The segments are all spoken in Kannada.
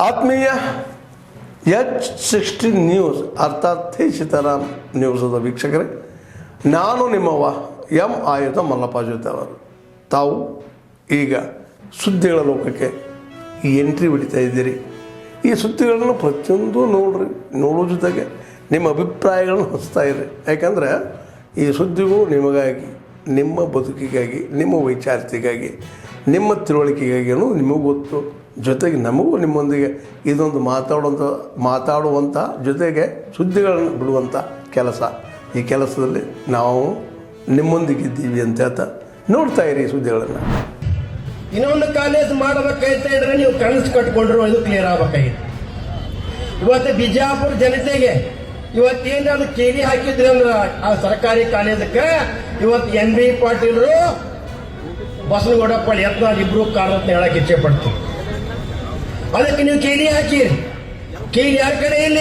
ಆತ್ಮೀಯ H16 ನ್ಯೂಸ್ ಅರ್ಥಾತ್ ಸೀತಾರಾಮ್ ನ್ಯೂಸದ ವೀಕ್ಷಕರೇ, ನಾನು ನಿಮ್ಮವ ಎಂ ಆಯುಧ ಮಲ್ಲಪ್ಪ ಜೊತೆ ಅವರು. ತಾವು ಈಗ ಸುದ್ದಿಗಳ ಲೋಕಕ್ಕೆ ಎಂಟ್ರಿ ಹೊಡಿತಾ ಇದ್ದೀರಿ. ಈ ಸುದ್ದಿಗಳನ್ನು ಪ್ರತಿಯೊಂದು ನೋಡೋ ಜೊತೆಗೆ ನಿಮ್ಮ ಅಭಿಪ್ರಾಯಗಳನ್ನು ಹಂಚ್ತಾ ಇರಿ. ಯಾಕಂದರೆ ಈ ಸುದ್ದಿಗೂ ನಿಮಗಾಗಿ, ನಿಮ್ಮ ಬದುಕಿಗಾಗಿ, ನಿಮ್ಮ ವೈಚಾರಿಕೆಗಾಗಿ, ನಿಮ್ಮ ತಿಳುವಳಿಕೆಗಾಗಿ ಅನ್ನೋದು ನಿಮಗೂ ಗೊತ್ತು. ಜೊತೆಗೆ ನಮಗೂ ನಿಮ್ಮೊಂದಿಗೆ ಇದೊಂದು ಮಾತಾಡುವಂಥ ಜೊತೆಗೆ ಸುದ್ದಿಗಳನ್ನು ಬಿಡುವಂಥ ಕೆಲಸ. ಈ ಕೆಲಸದಲ್ಲಿ ನಾವು ನಿಮ್ಮೊಂದಿಗಿದ್ದೀವಿ ಅಂತ ಹೇಳ್ತಾ ನೋಡ್ತಾ ಇರಿ ಈ ಸುದ್ದಿಗಳನ್ನು. ಇನ್ನೊಂದು ಕಾಲೇಜ್ ಮಾಡಬೇಕಾಯ್ತಾ ಇದ್ರೆ ನೀವು ಕನಸು ಕಟ್ಕೊಂಡ್ರು ಅದು ಕ್ಲಿಯರ್ ಆಗಬೇಕಾಗಿತ್ತು. ಇವತ್ತು ಬಿಜಾಪುರ ಜನತೆಗೆ ಇವತ್ತೇನಾದ್ರು ಕೇಳಿ ಹಾಕಿದ್ರಿ ಅಂದ್ರೆ ಆ ಸರ್ಕಾರಿ ಕಾಲೇಜಕ್ಕೆ ಇವತ್ತು NB ಪಾಟೀಲರು ಬಸನಗೌಡಪ್ಪ ಯತ್ನಾಳ್ ಇಬ್ರು ಕಾರಣ ಅಂತ ಹೇಳಕ್ ಇಚ್ಛೆ ಪಡ್ತೀವಿ. ಅದಕ್ಕೆ ನೀವು ಕೇಳಿ ಹಾಕಿರಿ. ಕೇಳಿ ಯಾರ ಕಡೆ ಇಲ್ಲ,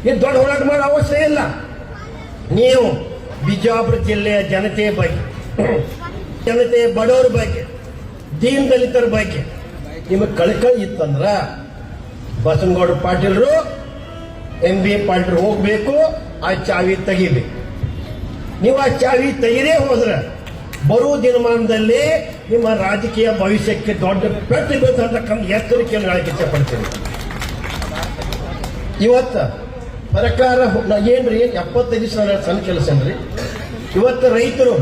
ಇದು ದೊಡ್ಡ ಹೋರಾಟ ಮಾಡೋ ಅವಶ್ಯ ಇಲ್ಲ. ನೀವು ಬಿಜಾಪುರ ಜಿಲ್ಲೆಯ ಜನತೆಯ ಬಗ್ಗೆ, ಜನತೆಯ ಬಡವರ ಬಗ್ಗೆ, ದೀನ್ ದಲಿತರ ಬಗ್ಗೆ ನಿಮಗೆ ಕಳಕಳಿ ಇತ್ತಂದ್ರ ಬಸನಗೌಡ ಪಾಟೀಲರು NB ಪಾಟೀಲ್ ಹೋಗ್ಬೇಕು, ಆ ಚಾವಿ ತೆಗಿಬೇಕು. ನೀವು ಆ ಚಾವಿ ತೆಗೆದೇ ಹೋದ್ರೆ ಬರುವ ದಿನಮಾನದಲ್ಲಿ ನಿಮ್ಮ ರಾಜಕೀಯ ಭವಿಷ್ಯಕ್ಕೆ ದೊಡ್ಡ ಪೆಟ್ಟು ಬೀಳ್ತಕ್ಕಂಥ ಎಚ್ಚರಿಕೆಯನ್ನು ಹೇಳಕ್ಕೆ ಇಚ್ಛೆಪಡ್ತೀನಿ. ಇವತ್ತು ಸರ್ಕಾರ ಏನ್ರಿ 75 ಸಾವಿರ ಸಣ್ಣ ಕೆಲಸ ಅನ್ರಿ. ಇವತ್ತು ರೈತರು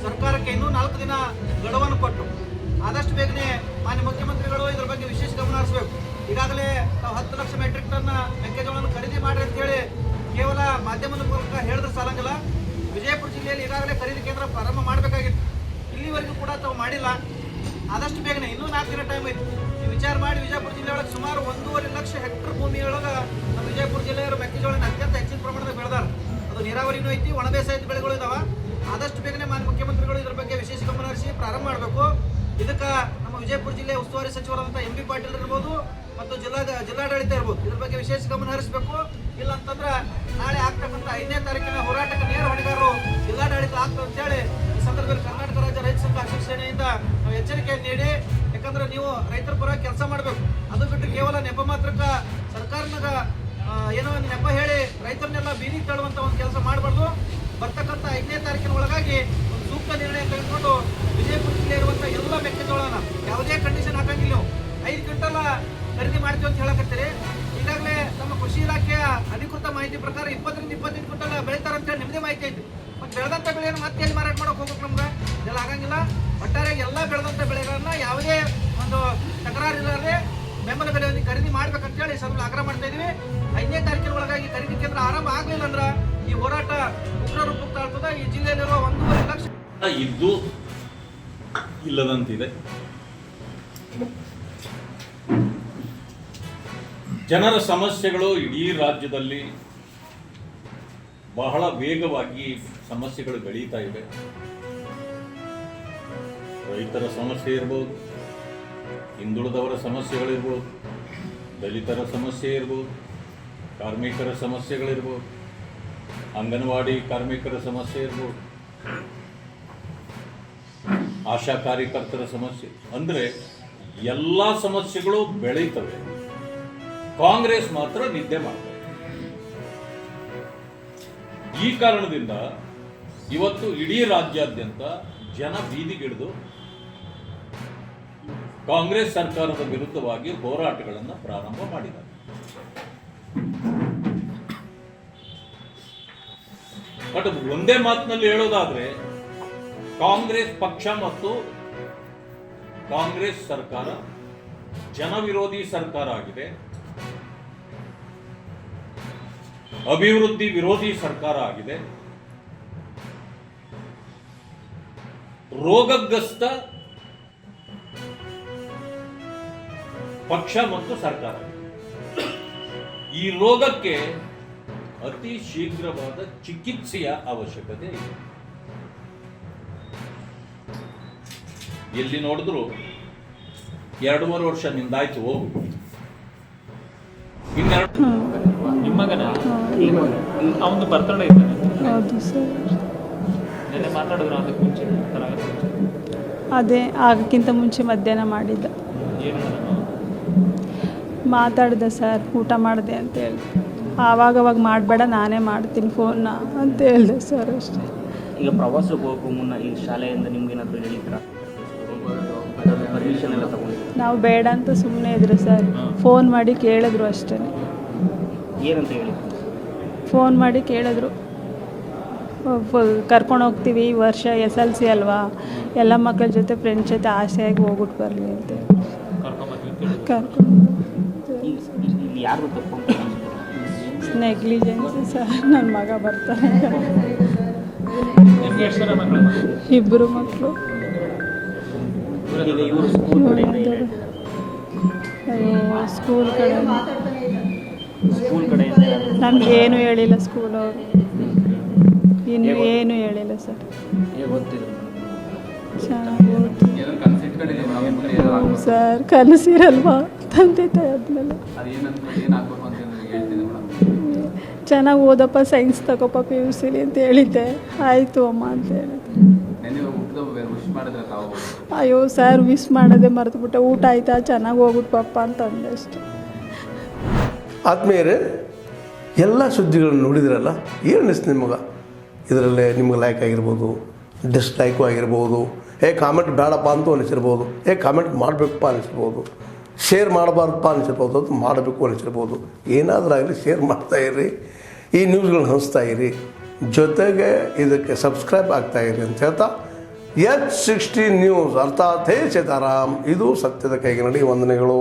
ಸರ್ಕಾರಕ್ಕೆ ಇನ್ನೂ 4 ದಿನ ಗಡುವನ್ನು ಕೊಟ್ಟು ಆದಷ್ಟು ಬೇಗನೆ ಮಾನ್ಯ ಮುಖ್ಯಮಂತ್ರಿಗಳು ಇದರ ಬಗ್ಗೆ ವಿಶೇಷ ಗಮನ ಹರಿಸಬೇಕು. ಈಗಾಗಲೇ ನಾವು 10 ಲಕ್ಷ ಮೆಟ್ರಿಕ್ ಟನ್ ಮೆಕ್ಕೆಜೋಳವನ್ನು ಖರೀದಿ ಮಾಡ್ರಿ ಅಂತ ಹೇಳಿ ಕೇವಲ ಮಾಧ್ಯಮದ ಮೂಲಕ ಹೇಳಿದ್ರೆ ಸಾಲಂಗಿಲ್ಲ. ವಿಜಯಪುರ ಜಿಲ್ಲೆಯಲ್ಲಿ ಈಗಾಗಲೇ ಖರೀದಿ ಕೇಂದ್ರ ಪ್ರಾರಂಭ ಮಾಡಬೇಕಾಗಿತ್ತು. ಇಲ್ಲಿವರೆಗೂ ಕೂಡ ತಾವು ಮಾಡಿಲ್ಲ. ಆದಷ್ಟು ಬೇಗನೆ ಇನ್ನೂ 4 ದಿನ ಟೈಮ್ ಐತಿ. ನೀವು ವಿಚಾರ ಮಾಡಿ, ವಿಜಯಪುರ ಜಿಲ್ಲೆ ಒಳಗೆ ಸುಮಾರು 1.5 ಲಕ್ಷ ಹೆಕ್ಟರ್ ಭೂಮಿಯೊಳಗೆ ನಮ್ಮ ವಿಜಯಪುರ ಜಿಲ್ಲೆಯವರು ಮೆಕ್ಕೆಜೋಳನ ಅತ್ಯಂತ ಹೆಚ್ಚಿನ ಪ್ರಮಾಣದಲ್ಲಿ ಬೆಳೆದಾರ. ಅದು ನೀರಾವರಿನೂ ಐತಿ, ಒಣ ಬೇಸಾಯದ ಬೆಳೆಗಳು ಇದಾವ. ಆದಷ್ಟು ಬೇಗನೆ ಮಾನ್ಯ ಮುಖ್ಯಮಂತ್ರಿಗಳು ಇದರ ಬಗ್ಗೆ ವಿಶೇಷ ಗಮನ ಹರಿಸಿ ಪ್ರಾರಂಭ ಮಾಡಬೇಕು. ಇದಕ್ಕೆ ನಮ್ಮ ವಿಜಯಪುರ ಜಿಲ್ಲೆ ಉಸ್ತುವಾರಿ ಸಚಿವರಾದಂಥ MB ಪಾಟೀಲ್ ಇರ್ಬೋದು ಮತ್ತು ಜಿಲ್ಲಾಡಳಿತ ಇರ್ಬೋದು, ಇದ್ರ ಬಗ್ಗೆ ವಿಶೇಷ ಗಮನ ಹರಿಸಬೇಕು. ಇಲ್ಲ ಅಂತಂದ್ರೆ ನಾಳೆ ಆಗ್ತಕ್ಕಂಥ 5ನೇ ತಾರೀಕಿನ ಹೋರಾಟಕ್ಕೆ ನೇರ ಹೊಣೆಗಾರರು ಜಿಲ್ಲಾಡಳಿತ ಆಗ್ತದೆ ಅಂತೇಳಿ ಈ ಸಂದರ್ಭದಲ್ಲಿ ಕರ್ನಾಟಕ ರಾಜ್ಯ ರೈತ ಸಂಘ ಅಧ್ಯಕ್ಷ ಸೇನೆಯಿಂದ ನಾವು ಎಚ್ಚರಿಕೆಯನ್ನು ನೀಡಿ, ಯಾಕಂದ್ರೆ ನೀವು ರೈತರ ಪರ ಕೆಲಸ ಮಾಡಬೇಕು. ಅದು ಬಿಟ್ಟು ಕೇವಲ ನೆಪ ಮಾತ್ರಕ್ಕೆ ಸರ್ಕಾರನಾಗ ಏನೋ ಒಂದು ನೆಪ ಹೇಳಿ ರೈತರನ್ನೆಲ್ಲ ಬೀದಿಗೆ ತಳ್ಳುವಂಥ ಒಂದು ಕೆಲಸ ಮಾಡಬಾರ್ದು. ಬರ್ತಕ್ಕಂಥ 5ನೇ ತಾರೀಕಿನ ಒಳಗಾಗಿ ಒಂದು ಸೂಕ್ತ ನಿರ್ಣಯ ತೆಗೆದುಕೊಂಡು ವಿಜಯಪುರ ಜಿಲ್ಲೆ ಇರುವಂಥ ಎಲ್ಲ ಮೆಕ್ಕೆಜೋಳನ ಯಾವುದೇ ಕಂಡೀಷನ್ ಹಾಕಂಗಿಲ್ಲ. ನೀವು 5 ಕ್ವಿಂಟಲ್ ಖರೀದಿ ಮಾಡ್ತೀವಿ ಅಂತ ಹೇಳಕತ್ತೀರಿ. ಈಗಾಗಲೇ ನಮ್ಮ ಕೃಷಿ ಇಲಾಖೆಯ ಅಧಿಕೃತ ಮಾಹಿತಿ ಪ್ರಕಾರ 20 ರಿಂದ 25 ಕ್ವಿಂಟಲ್ ಬೆಳೀತಾರೆ ಅಂತ ಹೇಳಿ ನಿಮ್ಮದೇ ಮಾಹಿತಿ ಐತಿ. ಮತ್ತು ಬೆಳೆದಂಥ ಬೆಳೆಯನ್ನು ಮತ್ತೆ ಎಲ್ಲಿ ಮಾರಾಟ ಮಾಡೋಕೆ ಹೋಗ್ಬೇಕು? ನಮ್ಗೆ ಇದೆಲ್ಲ ಆಗಂಗಿಲ್ಲ. ಒಟ್ಟಾರೆ ಎಲ್ಲ ಬೆಳೆದಂಥ ಬೆಳೆಗಳನ್ನ ಯಾವುದೇ ಒಂದು ತಕರಾರು ಇಲ್ಲದೆ ಬೆಂಬಲ ಬೆಲೆಯಲ್ಲಿ ಖರೀದಿ ಮಾಡ್ಬೇಕಂತೇಳಿ ಸ್ವಲ್ಪ ಆಗ್ರಹ ಮಾಡ್ತಾ ಇದೀವಿ. 5ನೇ ತಾರೀಕಿನ ಒಳಗಾಗಿ ಖರೀದಿ ಕೇಂದ್ರ ಆರಂಭ ಆಗಲಿಲ್ಲ ಅಂದ್ರೆ ಈ ಹೋರಾಟ ಉಗ್ರ ರೂಪಕ್ಕೆ ತಾಳ್ತದೆ. ಈ ಜಿಲ್ಲೆಯಲ್ಲಿರುವ 1.5 ಲಕ್ಷ ಇದ್ದು ಇಲ್ಲದಂತಿದೆ. ಜನರ ಸಮಸ್ಯೆಗಳು ಇಡೀ ರಾಜ್ಯದಲ್ಲಿ ಬಹಳ ವೇಗವಾಗಿ ಸಮಸ್ಯೆಗಳು ಬೆಳೀತಾ ಇವೆ. ರೈತರ ಸಮಸ್ಯೆ ಇರ್ಬೋದು, ಹಿಂದುಳಿದವರ ಸಮಸ್ಯೆಗಳಿರ್ಬೋದು, ದಲಿತರ ಸಮಸ್ಯೆ ಇರ್ಬೋದು, ಕಾರ್ಮಿಕರ ಸಮಸ್ಯೆಗಳಿರ್ಬೋದು, ಅಂಗನವಾಡಿ ಕಾರ್ಮಿಕರ ಸಮಸ್ಯೆ ಇರ್ಬೋದು, ಆಶಾ ಕಾರ್ಯಕರ್ತರ ಸಮಸ್ಯೆ, ಅಂದರೆ ಎಲ್ಲ ಸಮಸ್ಯೆಗಳು ಬೆಳೀತವೆ. ಕಾಂಗ್ರೆಸ್ ಮಾತ್ರ ನಿದ್ದೆ ಮಾಡ್ತಾರೆ. ಈ ಕಾರಣದಿಂದ ಇವತ್ತು ಇಡೀ ರಾಜ್ಯಾದ್ಯಂತ ಜನ ಬೀದಿಗಿಳಿದು ಕಾಂಗ್ರೆಸ್ ಸರ್ಕಾರದ ವಿರುದ್ಧವಾಗಿ ಹೋರಾಟಗಳನ್ನು ಪ್ರಾರಂಭ ಮಾಡಿದ್ದಾರೆ. ಬಟ್ ಒಂದೇ ಮಾತಿನಲ್ಲಿ ಹೇಳೋದಾದ್ರೆ ಕಾಂಗ್ರೆಸ್ ಪಕ್ಷ ಮತ್ತು ಕಾಂಗ್ರೆಸ್ ಸರ್ಕಾರ ಜನವಿರೋಧಿ ಸರ್ಕಾರ ಆಗಿದೆ, ಅಭಿವೃದ್ಧಿ ವಿರೋಧಿ ಸರ್ಕಾರ ಆಗಿದೆ, ರೋಗಗ್ರಸ್ತ ಪಕ್ಷ ಮತ್ತು ಸರ್ಕಾರ. ಈ ರೋಗಕ್ಕೆ ಅತಿ ಶೀಘ್ರವಾದ ಚಿಕಿತ್ಸೆಯ ಅವಶ್ಯಕತೆ ಇದೆ. ಎಲ್ಲಿ ನೋಡಿದ್ರು 2-3 ವರ್ಷ ನಿಂದಾಯ್ತು ಹೋಗು. ನಿಮ್ಮ ಮಗನ ಅವನು ಬರ್ತಡೇ ಇದ್ದಾನೆ. ಹೌದು ಸರ್. ನೆನ್ನೆ ಮಾತಾಡಿದ್ರು ಅದಕ್ಕೆ ಮುಂಚೆ ಅದೇ ಆಗಕ್ಕಿಂತ ಮುಂಚೆ ಮಧ್ಯಾಹ್ನ ಮಾಡಿದ್ದ. ಏನು ಮಾತಾಡಿದೆ ಸರ್, ಊಟ ಮಾಡಿದೆ ಅಂತ ಹೇಳಿ. ಆವಾಗವಾಗ ಮಾಡಬೇಡ, ನಾನೇ ಮಾಡ್ತೀನಿ ಫೋನ್ನ ಅಂತ ಹೇಳಿದೆ ಸರ್ ಅಷ್ಟೇ. ಈಗ ಪ್ರವಾಸಕ್ಕೆ ಹೋಗೋ ಮುನ್ನ ಈ ಶಾಲೆಯಿಂದ ನಿಮ್ಗೇನಾದರೂ ಹೇಳಿದ್ರ? ಪರ್ಮಿಷನ್ ಎಲ್ಲ ತಗೊಂಡಿದ್ರು? ನಾವು ಬೇಡ ಅಂತ ಸುಮ್ಮನೆ ಇದ್ರು ಸರ್. ಫೋನ್ ಮಾಡಿ ಕೇಳಿದ್ರು ಅಷ್ಟೇ. ಏನಂತ ಹೇಳಿ? ಫೋನ್ ಮಾಡಿ ಕೇಳಿದ್ರು, ಕರ್ಕೊಂಡು ಹೋಗ್ತೀವಿ, ಈ ವರ್ಷ SLC ಅಲ್ವಾ, ಎಲ್ಲ ಮಕ್ಕಳ ಜೊತೆ ಫ್ರೆಂಡ್ಸ್ ಜೊತೆ ಆಸೆಯಾಗಿ ಹೋಗ್ಬಿಟ್ಟು ಬರಲಿ ಅಂತ ಕರ್ಕೊಂಡು. ಇಲ್ಲಿ ಯಾರು ತಪ್ಪು ಅಂತ ನೆಗ್ಲಿಜೆನ್ಸಿ ಸರ್. ನನ್ನ ಮಗ ಬರ್ತಾನೆ. ನಿಮ್ಗೆ ಎಷ್ಟು ಜನ ಮಕ್ಕಳು? 2 ಮಕ್ಕಳು. ಈಗ ಇವರು ಸ್ಕೂಲ್ ಕಡೆಯಿಂದ ಸ್ಕೂಲ್ ಕಡೆ ನನಗೇನು ಹೇಳಿಲ್ಲ ಸ್ಕೂಲವರು, ಇನ್ನು ಏನು ಹೇಳಿಲ್ಲ ಸರ್. ಚೆನ್ನಾಗಿ ಸರ್, ಕನಸಿರಲ್ವಾ ತಂದೆ ತಾಯಿ ಆದ್ಮೇಲೆ. ಚೆನ್ನಾಗಿ ಓದಪ್ಪ, ಸೈನ್ಸ್ ತಗೋಪ್ಪ PUC ಅಂತ ಹೇಳಿದ್ದೆ. ಆಯಿತು ಅಮ್ಮ ಅಂತ ಹೇಳಿದೆ. ಅಯ್ಯೋ ಸರ್, ವಿಶ್ ಮಾಡೋದೇ ಮರೆತುಬಿಟ್ಟೆ. ಊಟ ಆಯಿತಾ, ಚೆನ್ನಾಗಿ ಹೋಗ್ಬಿಟ್ಟು ಪಪ್ಪ ಅಂತ ಅಂದೆ ಅಷ್ಟೆ. ಆದ್ಮೇಲೆ ಎಲ್ಲ ಸುದ್ದಿಗಳನ್ನು ನೋಡಿದ್ರಲ್ಲ, ಏನು ಅನಿಸ್ತು ನಿಮಗೆ? ಇದರಲ್ಲೇ ನಿಮ್ಗೆ ಲೈಕ್ ಆಗಿರ್ಬೋದು, ಡಿಸ್ಲೈಕು ಆಗಿರ್ಬೋದು, ಕಾಮೆಂಟ್ ಬೇಡಪ್ಪ ಅಂತೂ ಅನಿಸಿರ್ಬೋದು, ಕಾಮೆಂಟ್ ಮಾಡಬೇಕಪ್ಪ ಅನಿಸಿರ್ಬೋದು, ಶೇರ್ ಮಾಡಬಾರ್ದಪ್ಪ ಅನಿಸಿರ್ಬೋದು, ಅದು ಮಾಡಬೇಕು ಅನಿಸಿರ್ಬೋದು. ಏನಾದರೂ ಆಗಲಿ ಶೇರ್ ಮಾಡ್ತಾಯಿರಿ, ಈ ನ್ಯೂಸ್ಗಳನ್ನ ಹಂಚ್ತಾ ಇರಿ, ಜೊತೆಗೆ ಇದಕ್ಕೆ ಸಬ್ಸ್ಕ್ರೈಬ್ ಆಗ್ತಾಯಿರಿ ಅಂತ ಹೇಳ್ತಾ H16 ನ್ಯೂಸ್ ಅರ್ಥಾತ್ ಹೇ ಸೀತಾರಾಮ್, ಇದು ಸತ್ಯದ ಕೈಗೆ ನಡಿ. ವಂದನೆಗಳು.